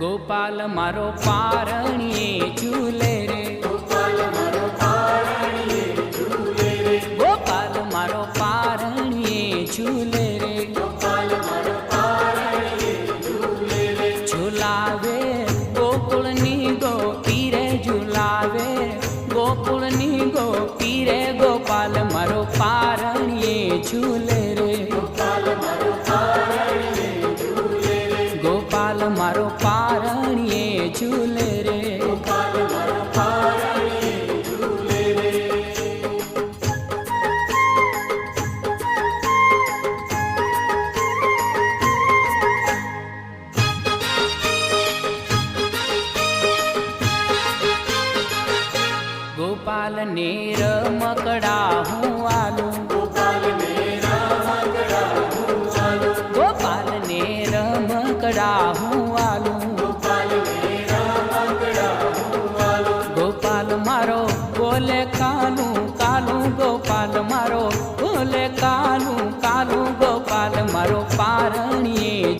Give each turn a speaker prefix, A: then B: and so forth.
A: ગોપાલ મારો પારણીએ ઝૂલે રે,
B: ગોપાલ મારો પારણીએ ઝૂલે રે,
A: ગોપાલ મારો પારણીએ ઝૂલે રે,
B: ગોપાલ મારો પારણીએ ઝૂલે રે,
A: ઝુલાવે ગોકુળની ગોપી રે, ઝુલાવે ગોકુળની ગોપી રે, ગોપાલ મારો પારણીએ ઝૂલે રે,
B: ગોપાલ મારો પારણીએ ઝૂલે રે,
A: ગોપાલ મારો પારણીએ ઝૂલે રે.
B: ગોપાલ મારો પારણીએ ઝૂલે રે.
A: ગોપાલ ને રમકડા હું આલું,
B: ગોપાલ ને રમકડા હું આલું,
A: ગોપાલ ને રમકડા હું આલું,
B: ગોપાલ ને રમકડા હું આલું,
A: ગોપાલ મારો બોલે કાલું કાલું, ગોપાલ મારો બોલે કાલું કાલું, ગોપાલ મારો પારણીએ